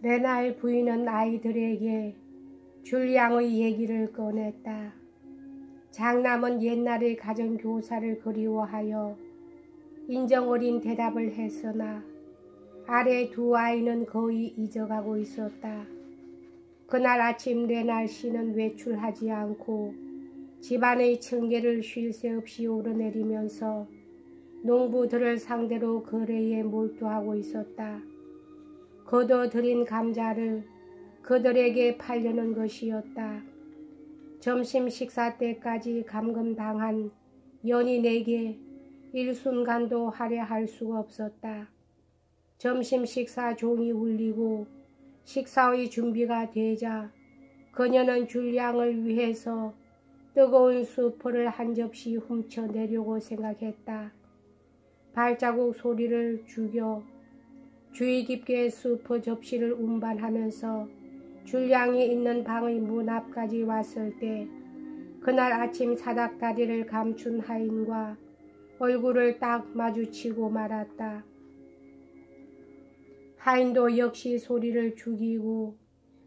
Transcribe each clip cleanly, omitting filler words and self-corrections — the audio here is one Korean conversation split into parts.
레날 부인은 아이들에게 줄리앙의 얘기를 꺼냈다. 장남은 옛날의 가정교사를 그리워하여 인정어린 대답을 했으나 아래 두 아이는 거의 잊어가고 있었다. 그날 아침 레날 씨는 외출하지 않고 집안의 층계를 쉴 새 없이 오르내리면서 농부들을 상대로 거래에 몰두하고 있었다. 걷어들인 감자를 그들에게 팔려는 것이었다. 점심 식사 때까지 감금당한 연인에게 일순간도 할애할 수가 없었다. 점심 식사 종이 울리고 식사의 준비가 되자 그녀는 줄리앙을 위해서 뜨거운 수프를 한 접시 훔쳐내려고 생각했다. 발자국 소리를 죽여 주의 깊게 수프 접시를 운반하면서 줄리앙이 있는 방의 문 앞까지 왔을 때 그날 아침 사닥다리를 감춘 하인과 얼굴을 딱 마주치고 말았다. 하인도 역시 소리를 죽이고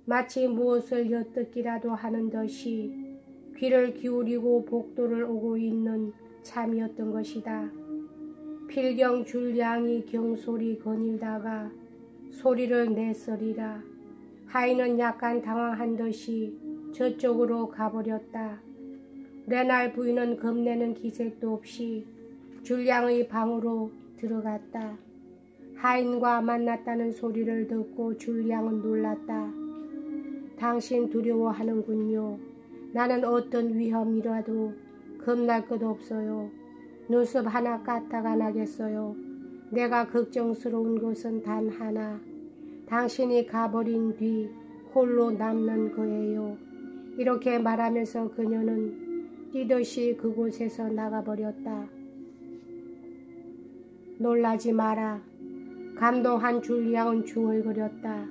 마치 무엇을 엿듣기라도 하는 듯이 귀를 기울이고 복도를 오고 있는 참이었던 것이다. 필경 줄리앙이 경솔히 거닐다가 소리를 냈으리라. 하인은 약간 당황한 듯이 저쪽으로 가버렸다. 레날 부인은 겁내는 기색도 없이 줄리앙의 방으로 들어갔다. 하인과 만났다는 소리를 듣고 줄리앙은 놀랐다. 당신 두려워하는군요. 나는 어떤 위험이라도 겁날 것 없어요. 눈썹 하나 까딱가 나겠어요. 내가 걱정스러운 것은 단 하나. 당신이 가버린 뒤 홀로 남는 거예요. 이렇게 말하면서 그녀는 뛰듯이 그곳에서 나가버렸다. 놀라지 마라. 감동한 줄리앙은 중얼거렸다.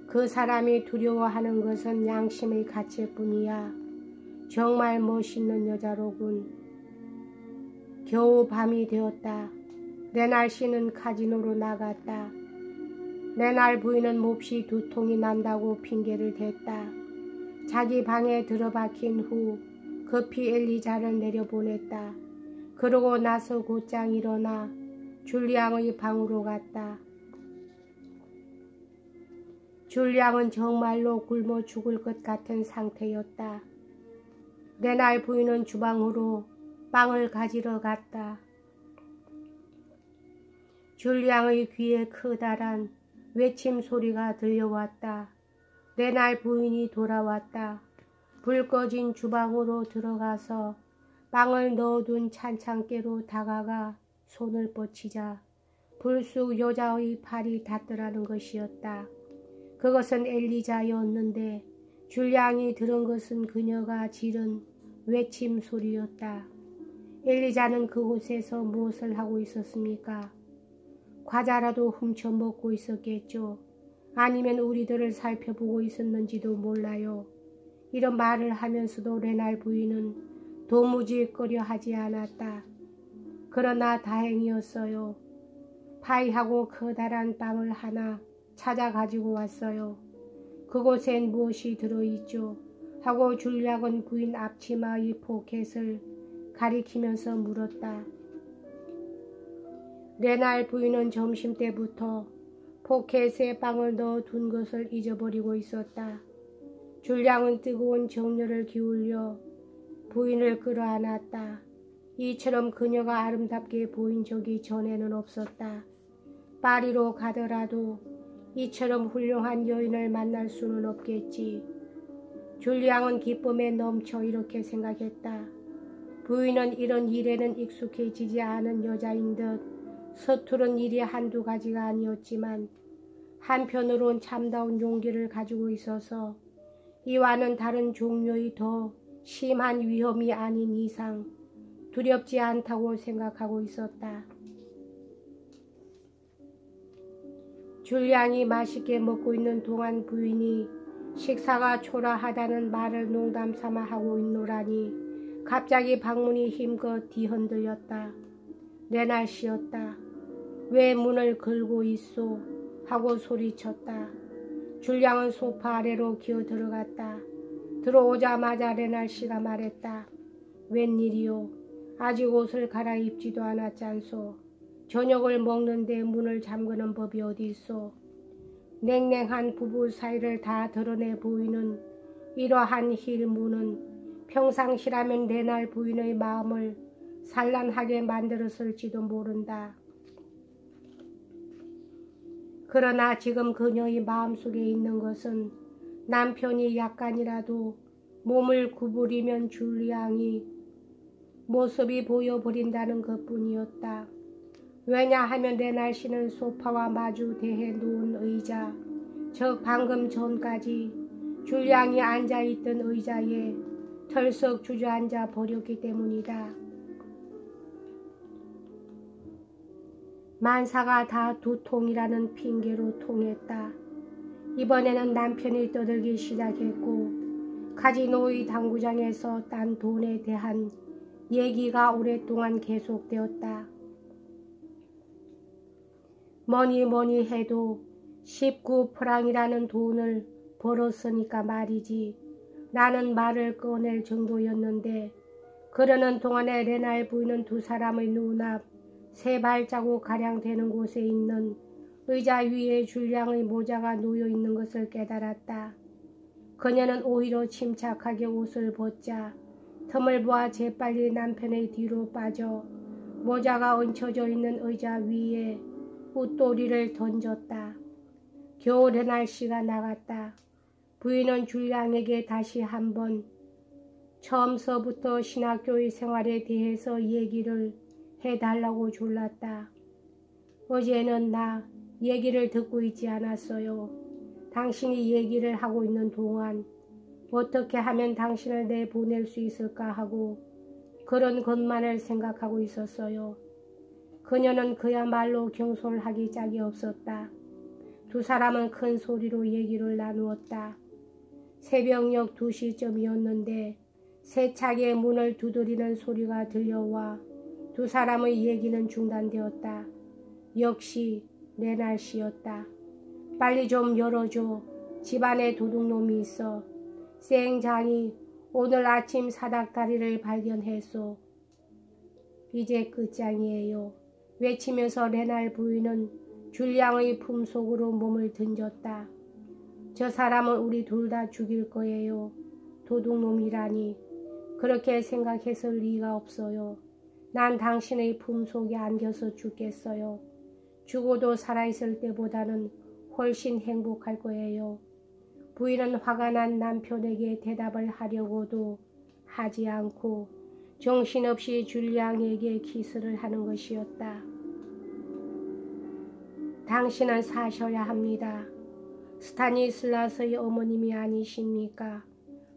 그 사람이 두려워하는 것은 양심의 가치뿐이야. 정말 멋있는 여자로군. 겨우 밤이 되었다. 레날 씨는 카지노로 나갔다. 레날 부인은 몹시 두통이 난다고 핑계를 댔다. 자기 방에 들어박힌 후 급히 엘리자를 내려보냈다. 그러고 나서 곧장 일어나 줄리앙의 방으로 갔다. 줄리앙은 정말로 굶어 죽을 것 같은 상태였다. 레날 부인은 주방으로 빵을 가지러 갔다. 줄리앙의 귀에 커다란 외침 소리가 들려왔다. 레날 부인이 돌아왔다. 불 꺼진 주방으로 들어가서 빵을 넣어둔 찬장께로 다가가 손을 뻗치자 불쑥 여자의 팔이 닿더라는 것이었다. 그것은 엘리자였는데 줄리앙이 들은 것은 그녀가 지른 외침 소리였다. 엘리자는 그곳에서 무엇을 하고 있었습니까? 과자라도 훔쳐 먹고 있었겠죠. 아니면 우리들을 살펴보고 있었는지도 몰라요. 이런 말을 하면서도 레날 부인은 도무지 꺼려하지 않았다. 그러나 다행이었어요. 파이하고 커다란 빵을 하나 찾아 가지고 왔어요. 그곳엔 무엇이 들어있죠? 하고 줄리앙은 부인 앞치마의 포켓을 가리키면서 물었다. 레날 부인은 점심때부터 포켓에 빵을 넣어둔 것을 잊어버리고 있었다. 줄리앙은 뜨거운 정열을 기울여 부인을 끌어안았다. 이처럼 그녀가 아름답게 보인 적이 전에는 없었다. 파리로 가더라도 이처럼 훌륭한 여인을 만날 수는 없겠지. 줄리앙은 기쁨에 넘쳐 이렇게 생각했다. 부인은 이런 일에는 익숙해지지 않은 여자인 듯 서투른 일이 한두 가지가 아니었지만 한편으론 참다운 용기를 가지고 있어서 이와는 다른 종류의 더 심한 위험이 아닌 이상 두렵지 않다고 생각하고 있었다. 줄리앙이 맛있게 먹고 있는 동안 부인이 식사가 초라하다는 말을 농담삼아 하고 있노라니 갑자기 방문이 힘껏 뒤흔들렸다. 레날 씨였다. 왜 문을 걸고 있소? 하고 소리쳤다. 줄량은 소파 아래로 기어 들어갔다. 들어오자마자 레날 씨가 말했다. 웬일이요? 아직 옷을 갈아입지도 않았잖소. 저녁을 먹는데 문을 잠그는 법이 어디 있소. 냉랭한 부부 사이를 다 드러내 보이는 이러한 힐문은 평상시라면 레날 부인의 마음을 산란하게 만들었을지도 모른다. 그러나 지금 그녀의 마음속에 있는 것은 남편이 약간이라도 몸을 구부리면 줄리앙이 모습이 보여버린다는 것뿐이었다. 왜냐하면 레날 씨는 소파와 마주 대해 놓은 의자, 즉 방금 전까지 줄리앙이 앉아있던 의자에 털썩 주저앉아 버렸기 때문이다. 만사가 다 두통이라는 핑계로 통했다. 이번에는 남편이 떠들기 시작했고 카지노의 당구장에서 딴 돈에 대한 얘기가 오랫동안 계속되었다. 뭐니 해도 19프랑이라는 돈을 벌었으니까 말이지. 나는 말을 꺼낼 정도였는데 그러는 동안에 레날 부인은 두 사람의 눈앞 3발자국가량 되는 곳에 있는 의자 위에 줄량의 모자가 놓여있는 것을 깨달았다. 그녀는 오히려 침착하게 옷을 벗자 틈을 보아 재빨리 남편의 뒤로 빠져 모자가 얹혀져 있는 의자 위에 웃도리를 던졌다. 겨우 레날 씨가 나갔다. 부인은 줄량에게 다시 한번 처음서부터 신학교의 생활에 대해서 얘기를 해달라고 졸랐다. 어제는 나 얘기를 듣고 있지 않았어요. 당신이 얘기를 하고 있는 동안 어떻게 하면 당신을 내보낼 수 있을까 하고 그런 것만을 생각하고 있었어요. 그녀는 그야말로 경솔하기 짝이 없었다. 두 사람은 큰 소리로 얘기를 나누었다. 새벽녘 2시쯤이었는데 세차게 문을 두드리는 소리가 들려와 두 사람의 얘기는 중단되었다. 역시 레날 씨였다. 빨리 좀 열어줘. 집안에 도둑놈이 있어. 쌩장이 오늘 아침 사닥다리를 발견했소. 이제 끝장이에요. 외치면서 레날 부인은 줄량의 품속으로 몸을 던졌다. 저 사람은 우리 둘 다 죽일 거예요. 도둑놈이라니. 그렇게 생각했을 리가 없어요. 난 당신의 품속에 안겨서 죽겠어요. 죽어도 살아있을 때보다는 훨씬 행복할 거예요. 부인은 화가 난 남편에게 대답을 하려고도 하지 않고 정신없이 줄량에게 키스를 하는 것이었다. 당신은 사셔야 합니다. 스타니슬라스의 어머님이 아니십니까?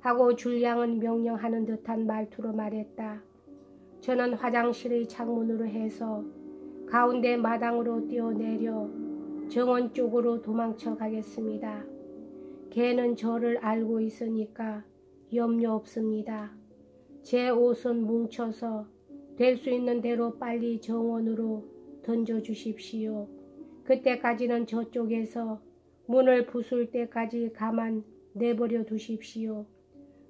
하고 줄량은 명령하는 듯한 말투로 말했다. 저는 화장실의 창문으로 해서 가운데 마당으로 뛰어내려 정원 쪽으로 도망쳐 가겠습니다. 걔는 저를 알고 있으니까 염려 없습니다. 제 옷은 뭉쳐서 될 수 있는 대로 빨리 정원으로 던져주십시오. 그때까지는 저쪽에서 문을 부술 때까지 가만 내버려 두십시오.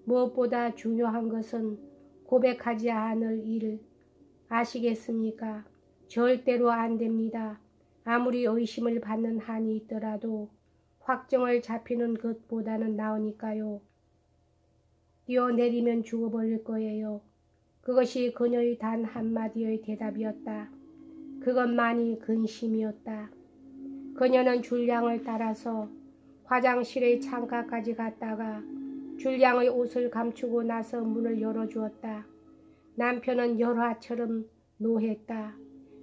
무엇보다 중요한 것은 고백하지 않을 일 아시겠습니까? 절대로 안 됩니다. 아무리 의심을 받는 한이 있더라도 확정을 잡히는 것보다는 나으니까요. 뛰어내리면 죽어버릴 거예요. 그것이 그녀의 단 한마디의 대답이었다. 그것만이 근심이었다. 그녀는 줄량을 따라서 화장실의 창가까지 갔다가 줄량의 옷을 감추고 나서 문을 열어주었다. 남편은 열화처럼 노했다.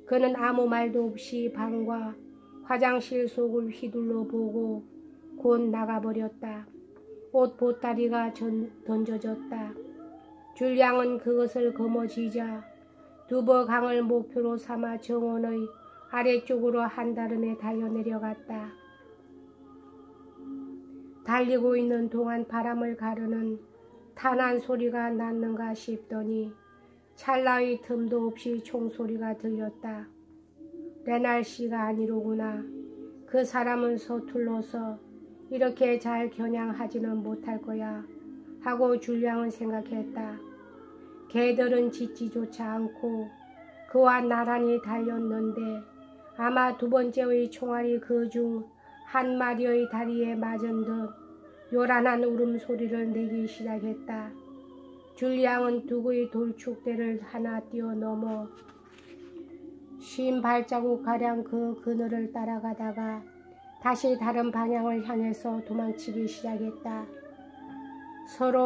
그는 아무 말도 없이 방과 화장실 속을 휘둘러 보고 곧 나가버렸다. 옷 보따리가 던져졌다. 줄량은 그것을 거머쥐자 두버강을 목표로 삼아 정원의 아래쪽으로 한다름에 달려내려갔다. 달리고 있는 동안 바람을 가르는 탄한 소리가 났는가 싶더니 찰나의 틈도 없이 총소리가 들렸다. 레날 씨가 아니로구나. 그 사람은 서툴러서 이렇게 잘 겨냥하지는 못할 거야 하고 줄리앙은 생각했다. 개들은 짖지조차 않고 그와 나란히 달렸는데 아마 두 번째의 총알이 그 중 한 마리의 다리에 맞은 듯 요란한 울음소리를 내기 시작했다. 줄리앙은 두구의 돌축대를 하나 뛰어넘어 50발자국가량 그 그늘을 따라가다가 다시 다른 방향을 향해서 도망치기 시작했다.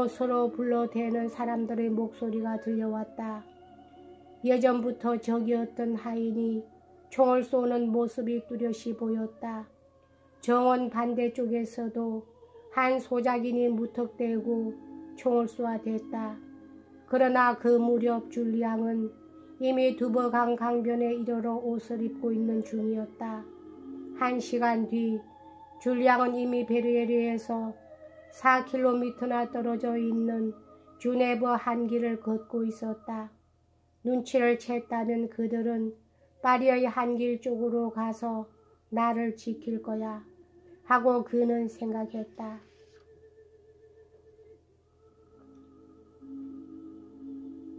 서로 불러대는 사람들의 목소리가 들려왔다. 예전부터 적이었던 하인이 총을 쏘는 모습이 뚜렷이 보였다. 정원 반대쪽에서도 한 소작인이 무턱대고 총을 쏘아댔다. 그러나 그 무렵 줄리앙은 이미 두버강 강변에 이르러 옷을 입고 있는 중이었다. 1시간 뒤 줄리앙은 이미 베르에르에서 4km나 떨어져 있는 주네브 한길을 걷고 있었다. 눈치를 챘다면 그들은 파리의 한길 쪽으로 가서 나를 지킬 거야 하고 그는 생각했다.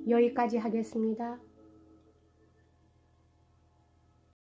여기까지 하겠습니다.